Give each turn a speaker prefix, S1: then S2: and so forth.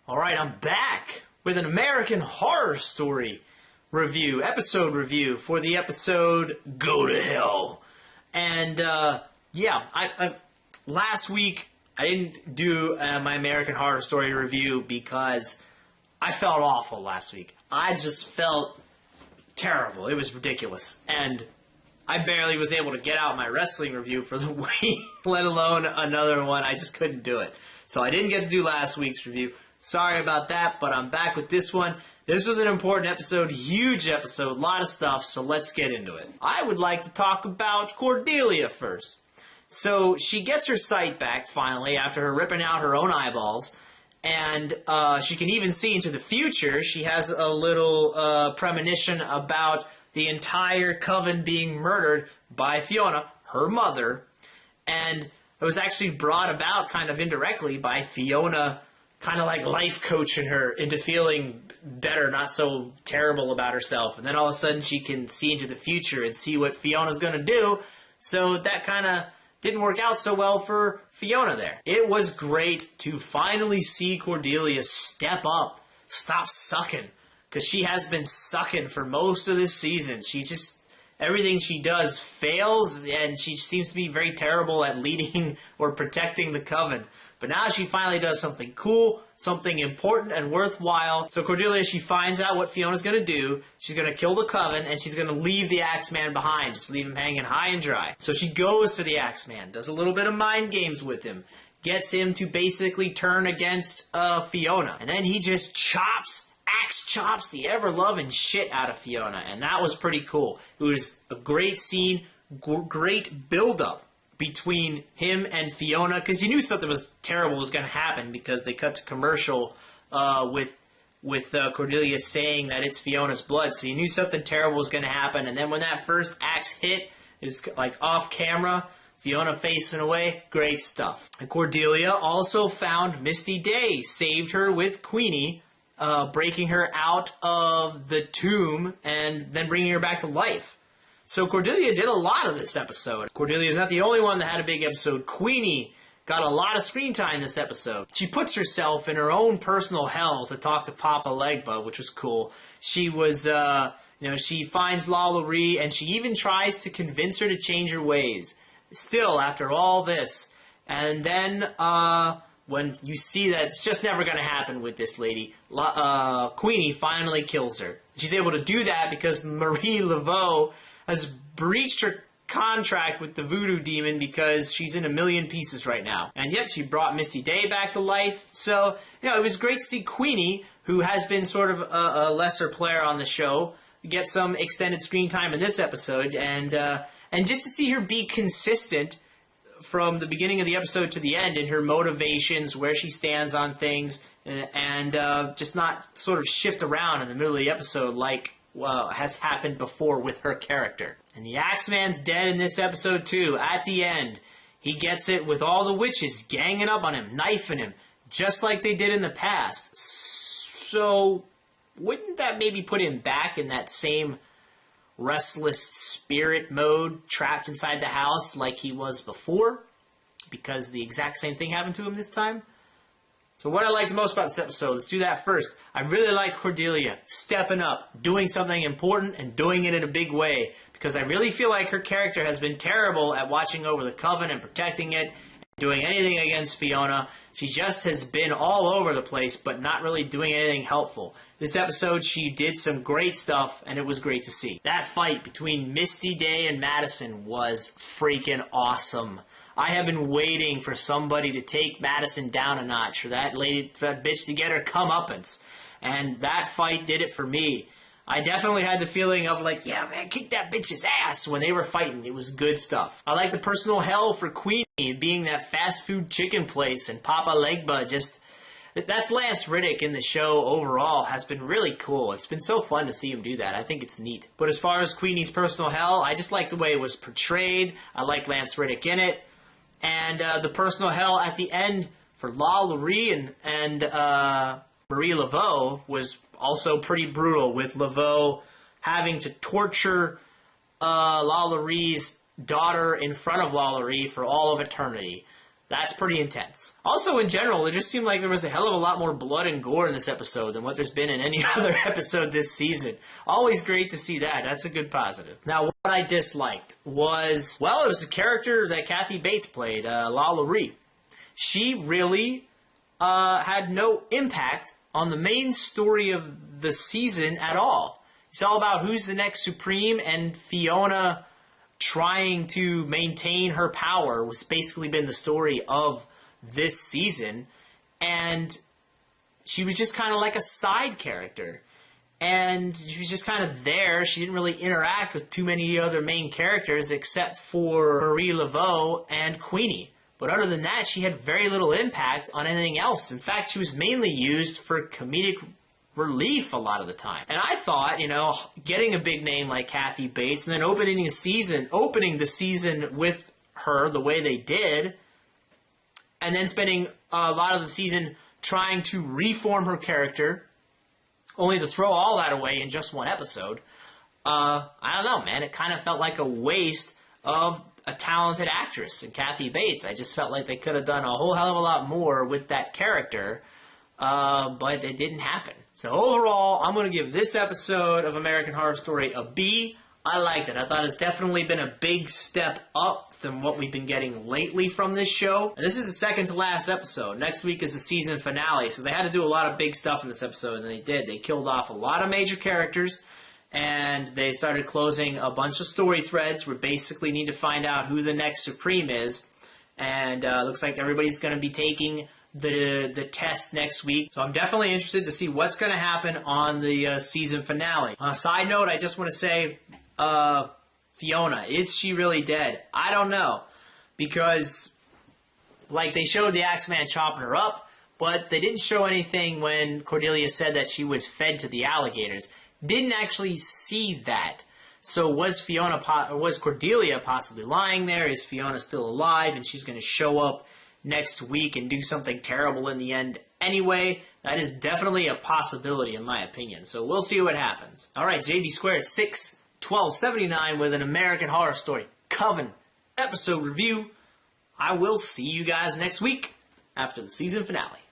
S1: Alright, I'm back with an American Horror Story review, episode review for the episode Go to Hell. And, last week I didn't do my American Horror Story review because I felt awful last week. I just felt terrible. It was ridiculous. And I barely was able to get out my wrestling review for the week, let alone another one. I just couldn't do it. So I didn't get to do last week's review. Sorry about that, but I'm back with this one. This was an important episode, huge episode, a lot of stuff, so let's get into it. I would like to talk about Cordelia first. So she gets her sight back, finally, after her ripping out her own eyeballs, and she can even see into the future. She has a little premonition about the entire coven being murdered by Fiona, her mother, and it was actually brought about kind of indirectly by Fiona kind of like life coaching her into feeling better, not so terrible about herself. And then all of a sudden she can see into the future and see what Fiona's going to do. So that kind of didn't work out so well for Fiona there. It was great to finally see Cordelia step up, stop sucking, because she has been sucking for most of this season. She's just, everything she does fails, and she seems to be very terrible at leading or protecting the coven. But now she finally does something cool, something important and worthwhile. So Cordelia, she finds out what Fiona's going to do. She's going to kill the coven, and she's going to leave the Axeman behind. Just leave him hanging high and dry. So she goes to the Axeman, does a little bit of mind games with him, gets him to basically turn against Fiona. And then he just axe chops the ever-loving shit out of Fiona. And that was pretty cool. It was a great scene, great build-up between him and Fiona, because you knew something was terrible was going to happen because they cut to commercial with Cordelia saying that it's Fiona's blood, so you knew something terrible was going to happen. And then when that first axe hit, it was like off camera, Fiona facing away, great stuff. And Cordelia also found Misty Day, saved her with Queenie, breaking her out of the tomb and then bringing her back to life. So Cordelia did a lot of this episode. Cordelia is not the only one that had a big episode. Queenie got a lot of screen time this episode. She puts herself in her own personal hell to talk to Papa Legba, which was cool. She was, she finds LaLaurie, and she even tries to convince her to change her ways. Still, after all this. And then, when you see that it's just never going to happen with this lady, Queenie finally kills her. She's able to do that because Marie Laveau has breached her contract with the voodoo demon because she's in a million pieces right now. And yep, she brought Misty Day back to life. So, it was great to see Queenie, who has been sort of a lesser player on the show, get some extended screen time in this episode. And just to see her be consistent from the beginning of the episode to the end in her motivations, where she stands on things, and just not sort of shift around in the middle of the episode like has happened before with her character. And the Axeman's dead in this episode too. At the end, he gets it with all the witches ganging up on him, knifing him, just like they did in the past. So, wouldn't that maybe put him back in that same restless spirit mode, trapped inside the house like he was before? Because the exact same thing happened to him this time? So what I like the most about this episode, let's do that first. I really liked Cordelia stepping up, doing something important, and doing it in a big way. Because I really feel like her character has been terrible at watching over the coven and protecting it, and doing anything against Fiona. She just has been all over the place, but not really doing anything helpful. This episode, she did some great stuff, and it was great to see. That fight between Misty Day and Madison was freaking awesome. I have been waiting for somebody to take Madison down a notch, for that bitch to get her comeuppance. And that fight did it for me. I definitely had the feeling of like, yeah, man, kick that bitch's ass when they were fighting. It was good stuff. I like the personal hell for Queenie being that fast food chicken place, and Papa Legba just... That's Lance Riddick in the show overall has been really cool. It's been so fun to see him do that. I think it's neat. But as far as Queenie's personal hell, I just like the way it was portrayed. I like Lance Riddick in it. And the personal hell at the end for LaLaurie and Marie Laveau was also pretty brutal, with Laveau having to torture LaLaurie's daughter in front of LaLaurie for all of eternity. That's pretty intense. Also, in general, it just seemed like there was a hell of a lot more blood and gore in this episode than what there's been in any other episode this season. Always great to see that. That's a good positive. Now, what I disliked was, well, it was the character that Kathy Bates played, Lala Ree. She really had no impact on the main story of the season at all. It's all about who's the next Supreme, and Fiona trying to maintain her power was basically been the story of this season, and she was just kind of like a side character, and she was just kind of there. She didn't really interact with too many other main characters except for Marie Laveau and Queenie. But other than that, she had very little impact on anything else. In fact, she was mainly used for comedic relief a lot of the time. And I thought, you know, getting a big name like Kathy Bates and then opening the season with her the way they did, and then spending a lot of the season trying to reform her character, only to throw all that away in just one episode, I don't know, man. It kind of felt like a waste of a talented actress in Kathy Bates. I just felt like they could have done a whole hell of a lot more with that character, but it didn't happen. So overall, I'm going to give this episode of American Horror Story a B. I liked it. I thought it's definitely been a big step up from what we've been getting lately from this show. And this is the second to last episode. Next week is the season finale, so they had to do a lot of big stuff in this episode, and they did. They killed off a lot of major characters, and they started closing a bunch of story threads. We basically need to find out who the next Supreme is, and looks like everybody's going to be taking the test next week. So I'm definitely interested to see what's going to happen on the season finale. On a side note, I just want to say, Fiona, is she really dead? I don't know. Because, like, they showed the Axeman chopping her up, but they didn't show anything when Cordelia said that she was fed to the alligators. Didn't actually see that. So was Cordelia possibly lying there? Is Fiona still alive and she's going to show up next week and do something terrible in the end anyway? That is definitely a possibility in my opinion. So we'll see what happens. Alright, JD Squared 6/12/79 with an American Horror Story Coven episode review. I will see you guys next week after the season finale.